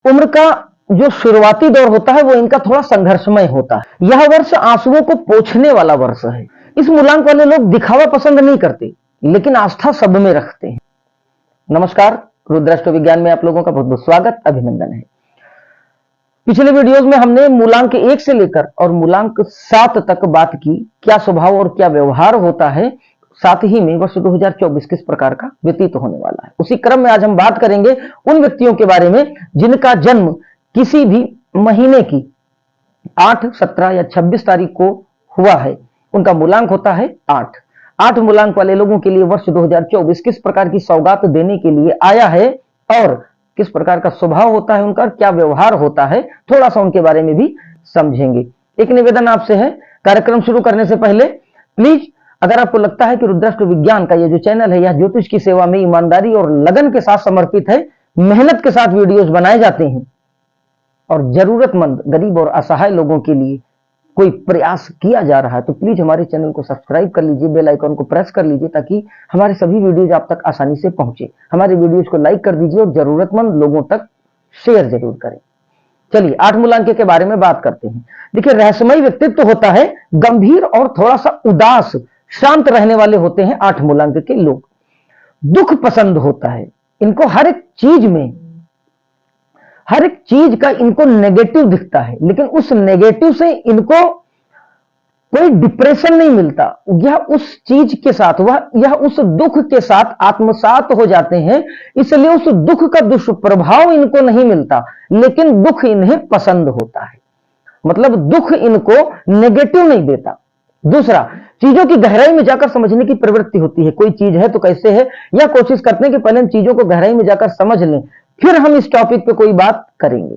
उम्र का जो शुरुआती दौर होता है वो इनका थोड़ा संघर्षमय होता है। यह वर्ष आंसुओं को पोंछने वाला वर्ष है। इस मूलांक वाले लोग दिखावा पसंद नहीं करते, लेकिन आस्था सब में रखते हैं। नमस्कार, रुद्राष्ट्र विज्ञान में आप लोगों का बहुत बहुत स्वागत, अभिनंदन है। पिछले वीडियोस में हमने मूलांक 1 से लेकर और मूलांक 7 तक बात की, क्या स्वभाव और क्या व्यवहार होता है, साथ ही में वर्ष 2024 किस प्रकार का व्यतीत होने वाला है। उसी क्रम में आज हम बात करेंगे उन व्यक्तियों के बारे में जिनका जन्म किसी भी महीने की 8, 17 या 26 तारीख को हुआ है। उनका मूलांक होता है 8। 8 मूलांक वाले लोगों के लिए वर्ष 2024 किस प्रकार की सौगात देने के लिए आया है और किस प्रकार का स्वभाव होता है उनका, क्या व्यवहार होता है, थोड़ा सा उनके बारे में भी समझेंगे। एक निवेदन आपसे है, कार्यक्रम शुरू करने से पहले प्लीज अगर आपको लगता है कि रुद्राष्ट्र विज्ञान का ये जो चैनल है यह ज्योतिष की सेवा में ईमानदारी और लगन के साथ समर्पित है, मेहनत के साथ वीडियोस बनाए जाते हैं और जरूरतमंद गरीब और असहाय लोगों के लिए कोई प्रयास किया जा रहा है, तो प्लीज हमारे चैनल को सब्सक्राइब कर लीजिए, बेल आइकन को प्रेस कर लीजिए ताकि हमारे सभी वीडियोज आप तक आसानी से पहुंचे। हमारे वीडियोज को लाइक कर दीजिए और जरूरतमंद लोगों तक शेयर जरूर करें। चलिए 8 मूलांक के बारे में बात करते हैं। देखिए, रहस्यमय व्यक्तित्व होता है, गंभीर और थोड़ा सा उदास शांत रहने वाले होते हैं 8 मूलांक के लोग। दुख पसंद होता है इनको, हर एक चीज का इनको नेगेटिव दिखता है, लेकिन उस नेगेटिव से इनको कोई डिप्रेशन नहीं मिलता। यह उस चीज के साथ यह उस दुख के साथ आत्मसात हो जाते हैं, इसलिए उस दुख का दुष्प्रभाव इनको नहीं मिलता, लेकिन दुख इन्हें पसंद होता है। मतलब दुख इनको नेगेटिव नहीं देता। दूसरा, चीजों की गहराई में जाकर समझने की प्रवृत्ति होती है। कोई चीज है तो कैसे है, यह कोशिश करते हैं कि पहले हम चीजों को गहराई में जाकर समझ लें, फिर हम इस टॉपिक पे कोई बात करेंगे।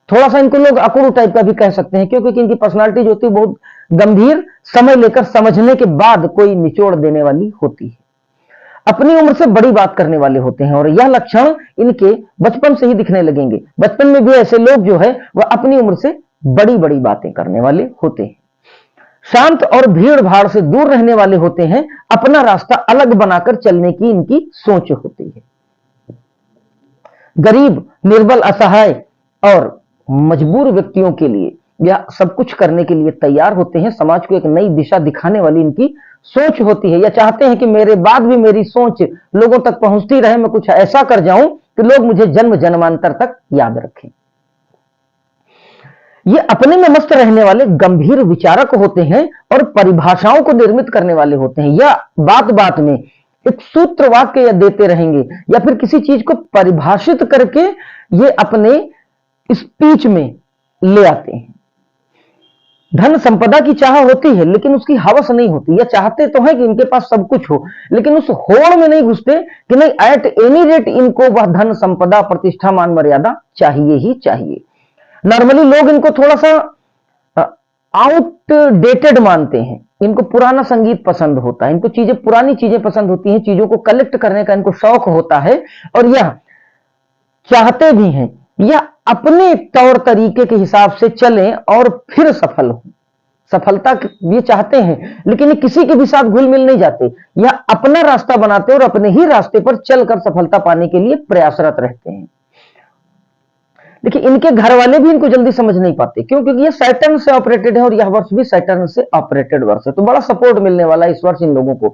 थोड़ा सा इनको लोग अकुरु टाइप का भी कह सकते हैं, क्योंकि इनकी पर्सनालिटी जो होती है बहुत गंभीर, समय लेकर समझने के बाद कोई निचोड़ देने वाली होती है। अपनी उम्र से बड़ी बात करने वाले होते हैं और यह लक्षण इनके बचपन से ही दिखने लगेंगे। बचपन में भी ऐसे लोग जो है वह अपनी उम्र से बड़ी बड़ी बातें करने वाले होते हैं। शांत और भीड़ भाड़ से दूर रहने वाले होते हैं। अपना रास्ता अलग बनाकर चलने की इनकी सोच होती है। गरीब, निर्बल, असहाय और मजबूर व्यक्तियों के लिए या सब कुछ करने के लिए तैयार होते हैं। समाज को एक नई दिशा दिखाने वाली इनकी सोच होती है, या चाहते हैं कि मेरे बाद भी मेरी सोच लोगों तक पहुंचती रहे, मैं कुछ ऐसा कर जाऊं कि लोग मुझे जन्म जन्मांतर तक याद रखें। ये अपने में मस्त रहने वाले गंभीर विचारक होते हैं और परिभाषाओं को निर्मित करने वाले होते हैं। या बात बात में एक सूत्र वाक्य या देते रहेंगे या फिर किसी चीज को परिभाषित करके ये अपने स्पीच में ले आते हैं। धन संपदा की चाह होती है, लेकिन उसकी हवस नहीं होती। या चाहते तो है कि इनके पास सब कुछ हो, लेकिन उस होड़ में नहीं घुसते कि नहीं, एट एनी रेट इनको वह धन संपदा, प्रतिष्ठा, मान मर्यादा चाहिए ही चाहिए। नॉर्मली लोग इनको थोड़ा सा आउटडेटेड मानते हैं। इनको पुराना संगीत पसंद होता है, इनको पुरानी चीजें पसंद होती हैं, चीजों को कलेक्ट करने का इनको शौक होता है और यह चाहते भी हैं या अपने तौर तरीके के हिसाब से चलें और फिर सफल हो। सफलता ये चाहते हैं, लेकिन ये किसी के भी साथ घुल मिल नहीं जाते, या अपना रास्ता बनाते और अपने ही रास्ते पर चलकर सफलता पाने के लिए प्रयासरत रहते हैं। देखिए, इनके घर वाले भी इनको जल्दी समझ नहीं पाते, क्योंकि ये सैटर्न से ऑपरेटेड है और यह वर्ष भी सैटर्न से ऑपरेटेड वर्ष है, तो बड़ा सपोर्ट मिलने वाला है इस वर्ष इन लोगों को।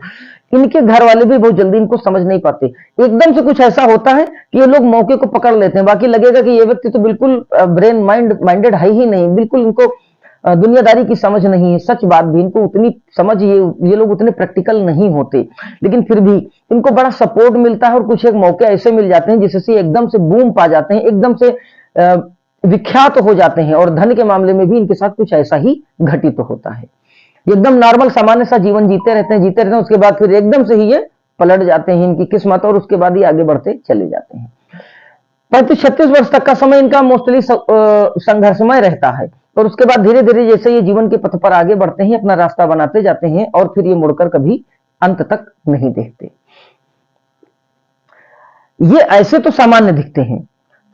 इनके घर वाले भी बहुत जल्दी इनको समझ नहीं पाते। एकदम से कुछ ऐसा होता है कि ये लोग मौके को पकड़ लेते हैं, बाकी लगेगा कि ये व्यक्ति तो बिल्कुल ब्रेन माइंडेड है ही नहीं, बिल्कुल इनको दुनियादारी की समझ नहीं है। सच बात भी, इनको उतनी समझ, ये लोग उतने प्रैक्टिकल नहीं होते, लेकिन फिर भी इनको बड़ा सपोर्ट मिलता है और कुछ एक मौके ऐसे मिल जाते हैं जिससे एकदम से बूम पा जाते हैं, एकदम से विख्यात हो जाते हैं। और धन के मामले में भी इनके साथ कुछ ऐसा ही घटित होता है। एकदम नॉर्मल सामान्य सा जीवन जीते रहते हैं, उसके बाद फिर एकदम से ही ये पलट जाते हैं इनकी किस्मत, और उसके बाद ही आगे बढ़ते चले जाते हैं। 35-36 वर्ष तक का समय इनका मोस्टली संघर्षमय रहता है और उसके बाद धीरे धीरे जैसे ये जीवन के पथ पर आगे बढ़ते हैं, अपना रास्ता बनाते जाते हैं और फिर ये मुड़कर कभी अंत तक नहीं देखते। ये ऐसे तो सामान्य दिखते हैं,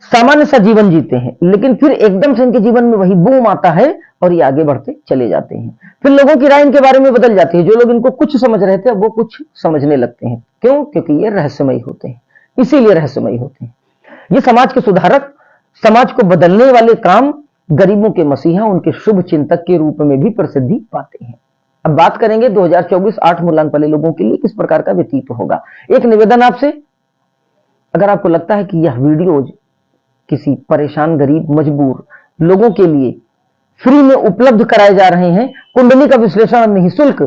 सामान्य सा जीवन जीते हैं, लेकिन फिर एकदम से इनके जीवन में वही बूम आता है और ये आगे बढ़ते चले जाते हैं। फिर लोगों की राय इनके बारे में बदल जाती है। जो लोग इनको कुछ समझ रहे थे वो कुछ समझने लगते हैं। क्यों? क्योंकि ये रहस्यमयी होते हैं, इसीलिए रहस्यमयी होते हैं। ये समाज के सुधारक समाज को बदलने वाले काम, गरीबों के मसीहा, उनके शुभ चिंतक के रूप में भी प्रसिद्धि पाते हैं। अब बात करेंगे 2024 8 मूलांक वाले लोगों के लिए किस प्रकार का व्यतीत होगा। एक निवेदन आपसे, अगर आपको लगता है कि यह वीडियोज किसी परेशान, गरीब, मजबूर लोगों के लिए फ्री में उपलब्ध कराए जा रहे हैं, कुंडली का विश्लेषण निःशुल्क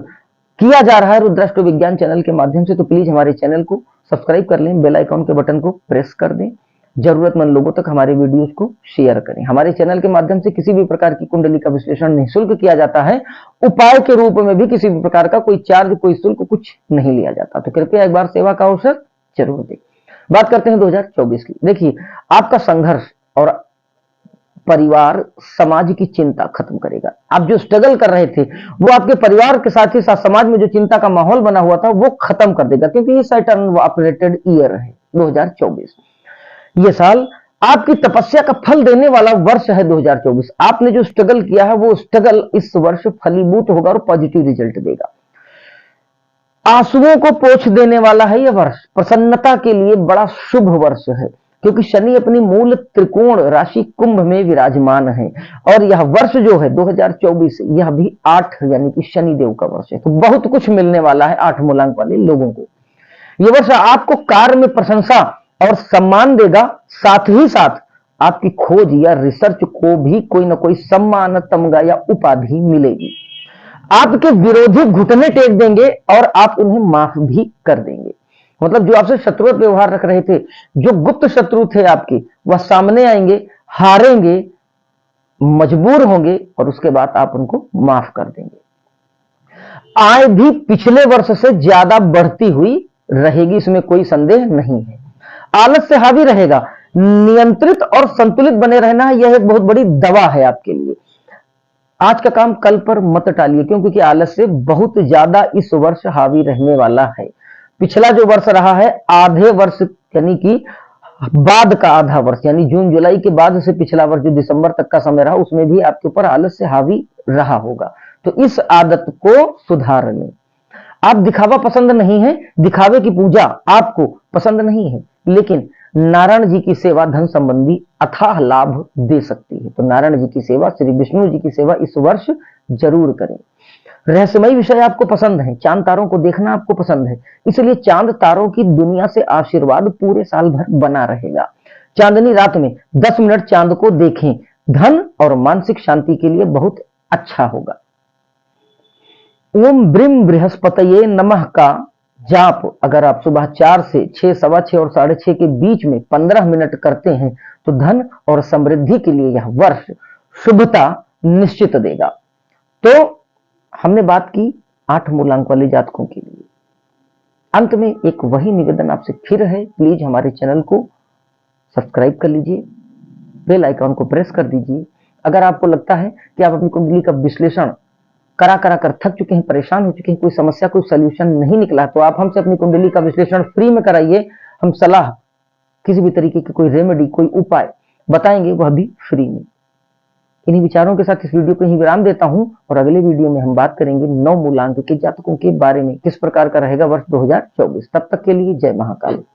किया जा रहा है रुद्राष्ट्र विज्ञान चैनल के माध्यम से, तो प्लीज हमारे चैनल को सब्सक्राइब कर लें, बेल आइकॉन के बटन को प्रेस कर दें, जरूरतमंद लोगों तक हमारे वीडियोस को शेयर करें। हमारे चैनल के माध्यम से किसी भी प्रकार की कुंडली का विश्लेषण निःशुल्क किया जाता है, उपाय के रूप में भी किसी भी प्रकार का कोई चार्ज, कोई शुल्क कुछ नहीं लिया जाता। तो कृपया एक बार सेवा का अवसर जरूर दें। बात करते हैं 2024 की। देखिए, आपका संघर्ष और परिवार समाज की चिंता खत्म करेगा। आप जो स्ट्रगल कर रहे थे वो आपके परिवार के साथ ही साथ समाज में जो चिंता का माहौल बना हुआ था वो खत्म कर देगा, क्योंकि ये सैटर्न ऑपरेटेड ईयर है 2024। ये साल आपकी तपस्या का फल देने वाला वर्ष है 2024। आपने जो स्ट्रगल किया है वो स्ट्रगल इस वर्ष फलीभूत होगा और पॉजिटिव रिजल्ट देगा। आंसुओं को पोंछ देने वाला है यह वर्ष, प्रसन्नता के लिए बड़ा शुभ वर्ष है, क्योंकि शनि अपनी मूल त्रिकोण राशि कुंभ में विराजमान है। और यह वर्ष जो है 2024, यह भी 8 यानी कि शनिदेव का वर्ष है। तो बहुत कुछ मिलने वाला है 8 मूलांक वाले लोगों को। यह वर्ष आपको कार्य में प्रशंसा और सम्मान देगा, साथ ही साथ आपकी खोज या रिसर्च को भी कोई ना कोई सम्मान, तमगा या उपाधि मिलेगी। आपके विरोधी घुटने टेक देंगे और आप उन्हें माफ भी कर देंगे। मतलब जो आपसे शत्रुवत व्यवहार रख रहे थे, जो गुप्त शत्रु थे आपके, वह सामने आएंगे, हारेंगे, मजबूर होंगे और उसके बाद आप उनको माफ कर देंगे। आय भी पिछले वर्ष से ज्यादा बढ़ती हुई रहेगी, इसमें कोई संदेह नहीं है। आलस से हावी रहेगा, नियंत्रित और संतुलित बने रहना है, यह एक बहुत बड़ी दवा है आपके लिए। आज का काम कल पर मत टालिए, क्योंकि आलस से बहुत ज्यादा इस वर्ष हावी रहने वाला है। पिछला जो वर्ष रहा है, आधे वर्ष यानी कि बाद का आधा वर्ष, यानी जून जुलाई के बाद से पिछला वर्ष जो दिसंबर तक का समय रहा, उसमें भी आपके ऊपर आलस से हावी रहा होगा। तो इस आदत को सुधार लें। आप दिखावा पसंद नहीं है, दिखावे की पूजा आपको पसंद नहीं है, लेकिन नारायण जी की सेवा धन संबंधी अथाह लाभ दे सकती है। तो नारायण जी की सेवा, श्री विष्णु जी की सेवा इस वर्ष जरूर करें। रहस्यमयी विषय आपको पसंद है, चांद तारों को देखना आपको पसंद है, इसलिए चांद तारों की दुनिया से आशीर्वाद पूरे साल भर बना रहेगा। चांदनी रात में 10 मिनट चांद को देखें, धन और मानसिक शांति के लिए बहुत अच्छा होगा। ओम ब्रीम बृहस्पतये नमः का जाप अगर आप सुबह 4 से 6, सवा 6 और 6:30 के बीच में 15 मिनट करते हैं तो धन और समृद्धि के लिए यह वर्ष शुभता निश्चित देगा। तो हमने बात की 8 मूलांक वाले जातकों के लिए। अंत में एक वही निवेदन आपसे फिर है, प्लीज हमारे चैनल को सब्सक्राइब कर लीजिए, बेल आइकॉन को प्रेस कर दीजिए। अगर आपको लगता है कि आप अपनी कुंडली का विश्लेषण करा कर थक चुके हैं, परेशान हो चुके हैं, कोई समस्या, कोई सॉल्यूशन नहीं निकला, तो आप हमसे अपनी कुंडली का विश्लेषण फ्री में कराइए। हम सलाह, किसी भी तरीके की कोई रेमेडी, कोई उपाय बताएंगे, वह भी फ्री में। इन्हीं विचारों के साथ इस वीडियो को ही विराम देता हूं और अगले वीडियो में हम बात करेंगे 9 मूलांक के जातकों के बारे में, किस प्रकार का रहेगा वर्ष 2024। तब तक के लिए जय महाकाल।